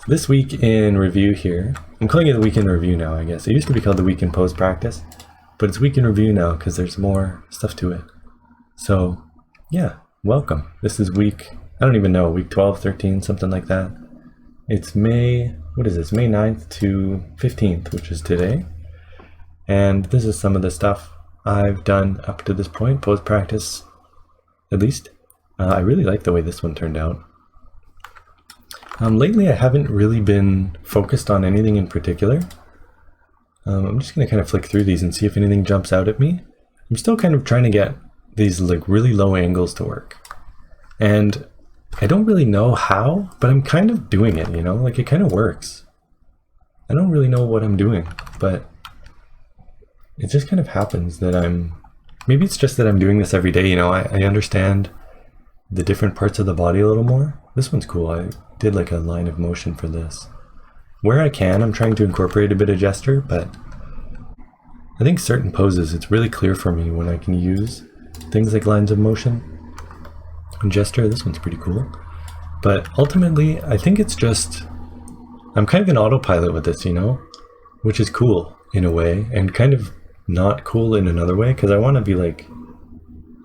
This week in review here, I'm calling it the week in review now, I guess. It used to be called the week in post practice, but it's week in review now because there's more stuff to it. So yeah, welcome. This is week, I don't even know, week 12, 13, something like that. It's May 9th to 15th, which is today. And this is some of the stuff I've done up to this point, post practice at least. I really like the way this one turned out. Lately I haven't really been focused on anything in particular. I'm just going to kind of flick through these and see if anything jumps out at me. I'm still kind of trying to get these like really low angles to work. And I don't really know how, but I'm kind of doing it, you know, like it kind of works. I don't really know what I'm doing, but it just kind of happens that maybe it's just that I'm doing this every day, you know, I understand the different parts of the body a little more. This one's cool. I did like a line of motion for this. Where I can, I'm trying to incorporate a bit of gesture, but I think certain poses, it's really clear for me when I can use things like lines of motion and gesture. This one's pretty cool. But ultimately, I think it's just, I'm kind of an autopilot with this, you know, which is cool in a way and kind of not cool in another way, because I want to be like,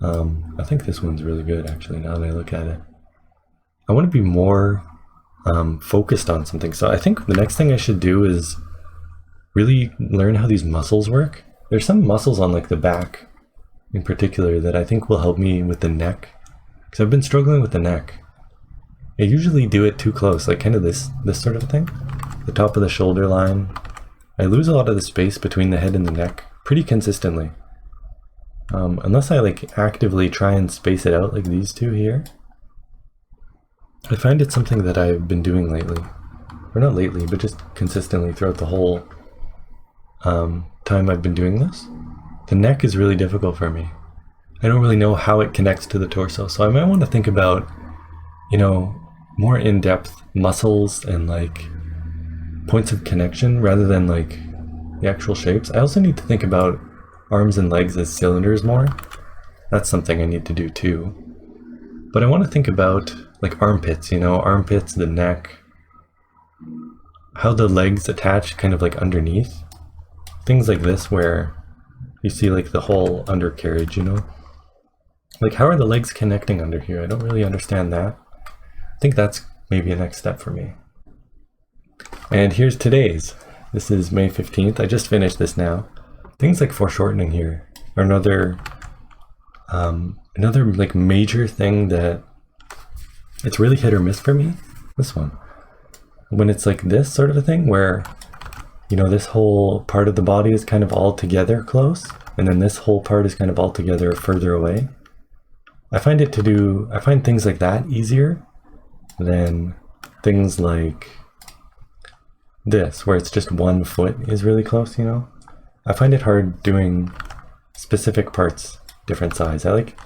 I think this one's really good actually now that I look at it. I want to be more focused on something. So I think the next thing I should do is really learn how these muscles work. There's some muscles on like the back in particular that I think will help me with the neck, because I've been struggling with the neck. I usually do it too close, like kind of this sort of thing, the top of the shoulder line. I lose a lot of the space between the head and the neck pretty consistently. Unless I like actively try and space it out like these two here. I find it's something that I've been doing lately. Or not lately, but just consistently throughout the whole time I've been doing this. The neck is really difficult for me. I don't really know how it connects to the torso, so I might want to think about, you know, more in-depth muscles and like points of connection rather than like the actual shapes. I also need to think about arms and legs as cylinders more. That's something I need to do too. But I want to think about like armpits, you know, armpits, the neck, how the legs attach kind of like underneath. Things like this where you see like the whole undercarriage, you know? Like how are the legs connecting under here? I don't really understand that. I think that's maybe a next step for me. And here's today's. This is May 15th. I just finished this now. Things like foreshortening here are another like major thing that it's really hit or miss for me. This one, when it's like this sort of a thing where, you know, this whole part of the body is kind of all together close, and then this whole part is kind of all together further away. I find things like that easier than things like this, where it's just one foot is really close, you know? I find it hard doing specific parts different size. I like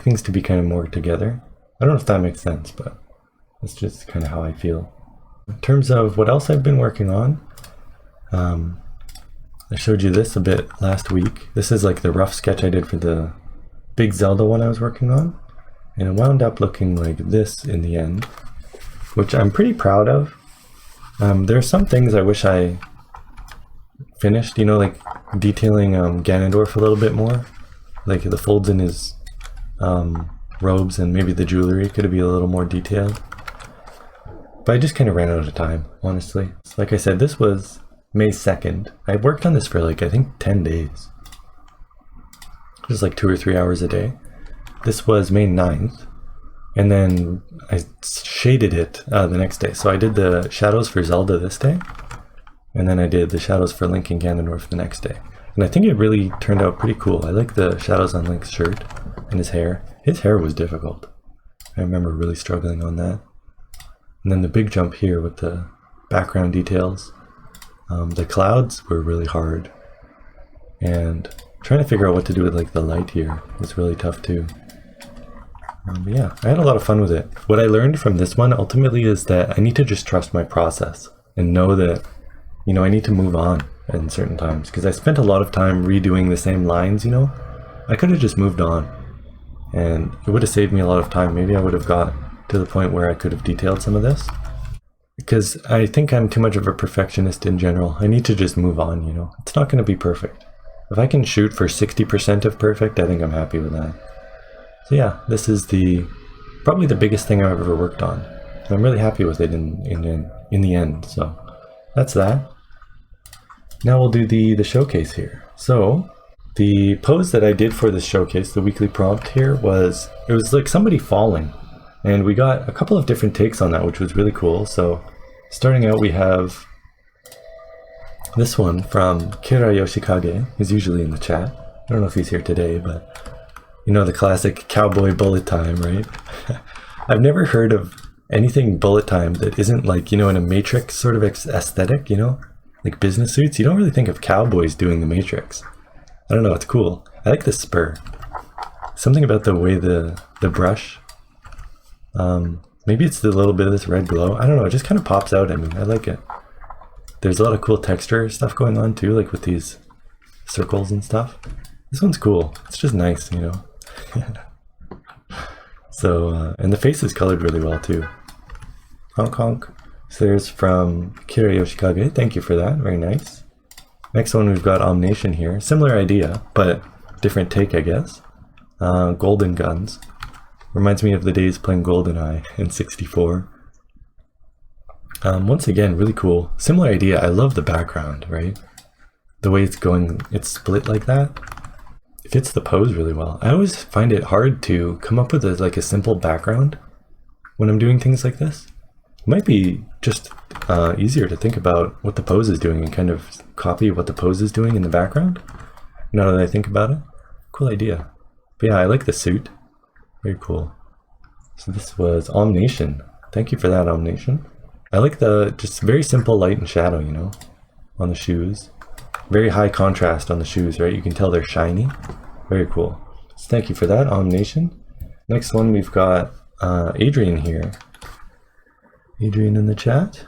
things to be kind of more together. I don't know if that makes sense, but that's just kind of how I feel. In terms of what else I've been working on, I showed you this a bit last week. This is like the rough sketch I did for the big Zelda one I was working on, and it wound up looking like this in the end, which I'm pretty proud of. There are some things I wish I finished, you know, like detailing Ganondorf a little bit more, like the folds in his robes and maybe the jewelry could be a little more detailed. But I just kind of ran out of time, honestly. So like I said, this was May 2nd. I worked on this for like, I think 10 days. Just like 2 or 3 hours a day. This was May 9th. And then I shaded it the next day. So I did the shadows for Zelda this day. And then I did the shadows for Link and Ganondorf the next day. And I think it really turned out pretty cool. I like the shadows on Link's shirt and his hair. His hair was difficult. I remember really struggling on that. And then the big jump here with the background details. The clouds were really hard. And trying to figure out what to do with like the light here was really tough too. But yeah, I had a lot of fun with it. What I learned from this one ultimately is that I need to just trust my process and know that, you know, I need to move on in certain times, because I spent a lot of time redoing the same lines, you know. I could have just moved on and it would have saved me a lot of time. Maybe I would have got to the point where I could have detailed some of this. because I think I'm too much of a perfectionist in general. I need to just move on, you know. It's not going to be perfect. If I can shoot for 60% of perfect, I think I'm happy with that. So yeah, this is probably the biggest thing I've ever worked on. And I'm really happy with it in the end. So that's that. Now we'll do the showcase here. So the pose that I did for this showcase, the weekly prompt here, it was like somebody falling. And we got a couple of different takes on that, which was really cool. So starting out, we have this one from Kira Yoshikage, who's usually in the chat. I don't know if he's here today, but you know the classic cowboy bullet time, right? I've never heard of anything bullet time that isn't like, you know, in a Matrix sort of aesthetic, you know? Like business suits. You don't really think of cowboys doing the Matrix. I don't know, it's cool. I like the spur. Something about the way the brush, maybe it's the little bit of this red glow. I don't know, it just kind of pops out at me. I like it. There's a lot of cool texture stuff going on too, like with these circles and stuff. This one's cool. It's just nice, you know. So, and the face is colored really well too. Honk honk. So there's from Kira Yoshikage. Thank you for that. Very nice. Next one, we've got Omnation here. Similar idea, but different take, I guess. Golden guns. Reminds me of the days playing GoldenEye in 64. Once again, really cool. Similar idea. I love the background, right? The way it's going, it's split like that. It fits the pose really well. I always find it hard to come up with a simple background when I'm doing things like this. It might be just easier to think about what the pose is doing and kind of copy what the pose is doing in the background. Now that I think about it, cool idea. But yeah, I like the suit. Very cool. So this was Omnation. Thank you for that, Omnation. I like the just very simple light and shadow, you know, on the shoes. Very high contrast on the shoes, right? You can tell they're shiny. Very cool. So thank you for that, Omnation. Next one, we've got Adrian here. Adrian in the chat.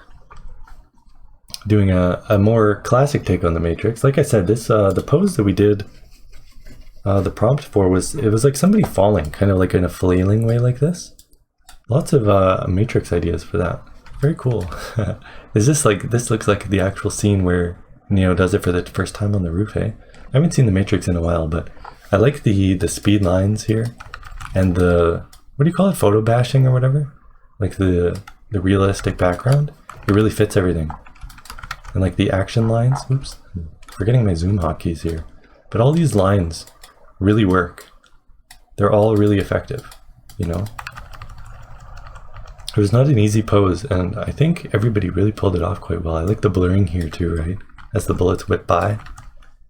Doing a more classic take on the Matrix. Like I said, this the pose that we did the prompt for was like somebody falling, kind of like in a flailing way like this. Lots of Matrix ideas for that. Very cool. Is this like, this looks like the actual scene where Neo does it for the first time on the roof, eh? I haven't seen the Matrix in a while, but I like the speed lines here and the, what do you call it, photo bashing or whatever? Like the realistic background. It really fits everything. And like the action lines, oops, I'm forgetting my zoom hotkeys here. But all these lines really work. They're all really effective, you know? It was not an easy pose, and I think everybody really pulled it off quite well. I like the blurring here too, right? As the bullets whip by.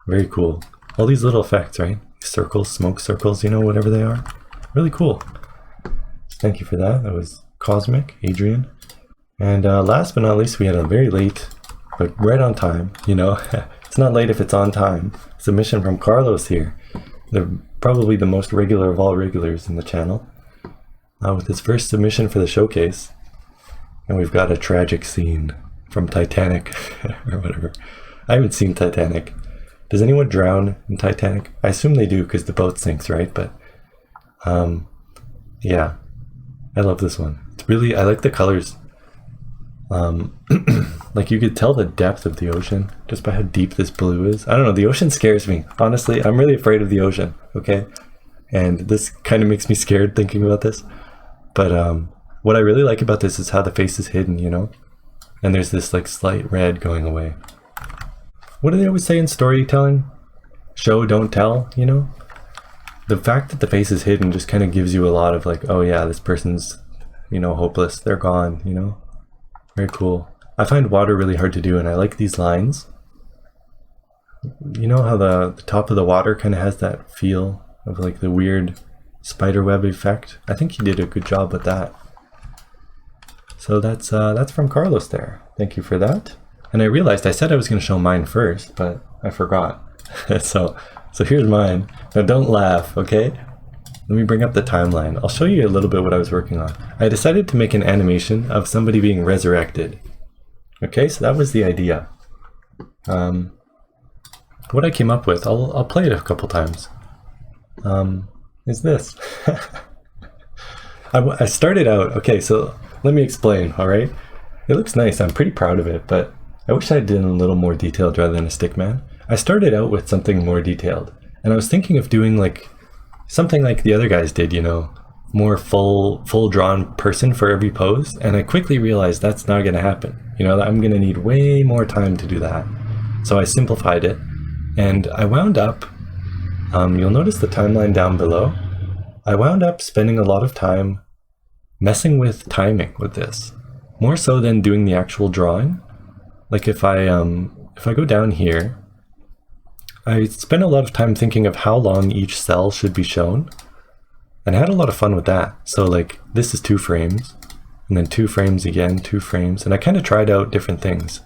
Very cool. All these little effects, right? Circles, smoke circles, you know, whatever they are. Really cool. Thank you for that. That was Cosmic, Adrian. And last but not least, we had a very late, but right on time, you know? It's not late if it's on time. Submission from Carlos here. They're probably the most regular of all regulars in the channel. With his first submission for the showcase. And we've got a tragic scene from Titanic, or whatever. I haven't seen Titanic. Does anyone drown in Titanic? I assume they do because the boat sinks, right? But, yeah. I love this one. It's really, I like the colors. Like you could tell the depth of the ocean just by how deep this blue is. I don't know, the ocean scares me. Honestly, I'm really afraid of the ocean, okay? And this kind of makes me scared thinking about this. But what I really like about this is how the face is hidden, you know? And there's this like slight red going away. What do they always say in storytelling? Show, don't tell, you know? The fact that the face is hidden just kind of gives you a lot of like, oh yeah, this person's, you know, hopeless. They're gone, you know? Very cool. I find water really hard to do, and I like these lines. You know how the top of the water kind of has that feel of like the weird spiderweb effect? I think he did a good job with that. So that's from Carlos there. Thank you for that. And I realized I said I was going to show mine first, but I forgot. so here's mine. Now don't laugh, okay? Let me bring up the timeline. I'll show you a little bit what I was working on. I decided to make an animation of somebody being resurrected. Okay, so that was the idea. What I came up with, I'll play it a couple times. Is this. I started out, okay, so let me explain, all right? It looks nice. I'm pretty proud of it, but I wish I did it a little more detailed rather than a stick man. I started out with something more detailed, and I was thinking of doing like something like the other guys did, you know, more full drawn person for every pose, and I quickly realized that's not going to happen. You know, I'm going to need way more time to do that. So I simplified it, and I wound up, you'll notice the timeline down below. I wound up spending a lot of time messing with timing with this, more so than doing the actual drawing. Like if I go down here, I spent a lot of time thinking of how long each cell should be shown, and I had a lot of fun with that. So like this is 2 frames, and then 2 frames again, 2 frames, and I kind of tried out different things.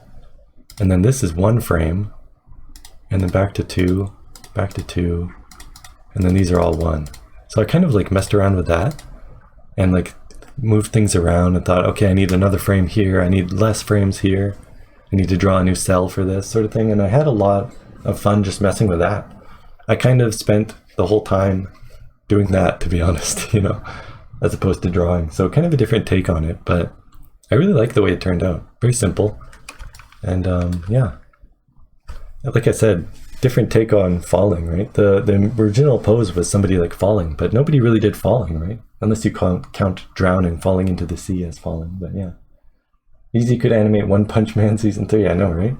And then this is 1 frame, and then back to 2, and then these are all 1. So I kind of like messed around with that, and like moved things around and thought, okay, I need another frame here, I need less frames here, I need to draw a new cell for this sort of thing, and I had a lot of fun just messing with that. I kind of spent the whole time doing that, to be honest, you know, as opposed to drawing. So kind of a different take on it, but I really like the way it turned out. Very simple. And yeah, like I said, different take on falling, right? The original pose was somebody like falling, but nobody really did falling, right? Unless you count drowning, falling into the sea as falling, but yeah. Easy could animate One Punch Man Season 3, I know, right?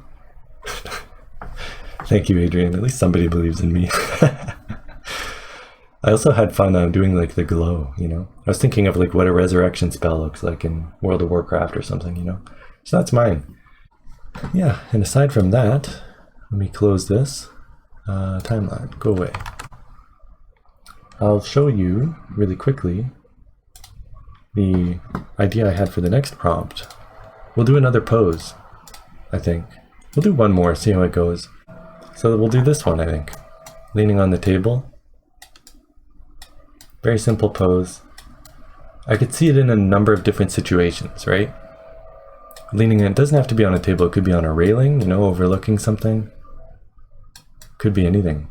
Thank you, Adrian. At least somebody believes in me. I also had fun doing like the glow, you know? I was thinking of like what a resurrection spell looks like in World of Warcraft or something, you know? So that's mine. Yeah, and aside from that, let me close this. Timeline, go away. I'll show you really quickly the idea I had for the next prompt. We'll do another pose, I think. We'll do one more, see how it goes. So we'll do this one, I think. Leaning on the table. Very simple pose. I could see it in a number of different situations, right? Leaning in, it doesn't have to be on a table, it could be on a railing, you know, overlooking something. Could be anything,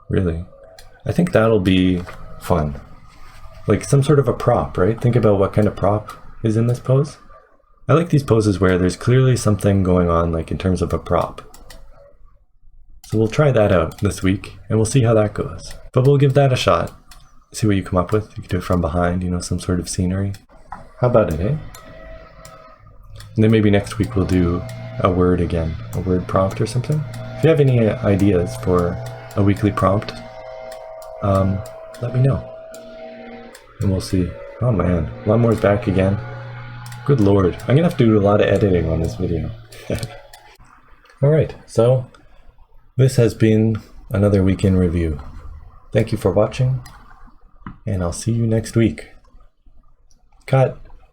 really. I think that'll be fun. Like some sort of a prop, right? Think about what kind of prop is in this pose. I like these poses where there's clearly something going on, like in terms of a prop. So we'll try that out this week, and we'll see how that goes. But we'll give that a shot. See what you come up with. You can do it from behind, you know, some sort of scenery. How about it, eh? And then maybe next week we'll do a word again, a word prompt or something. If you have any ideas for a weekly prompt, let me know. And we'll see. Oh man, Lawnmower's back again. Good lord, I'm gonna have to do a lot of editing on this video. Alright, so this has been another week in review. Thank you for watching, and I'll see you next week. Cut.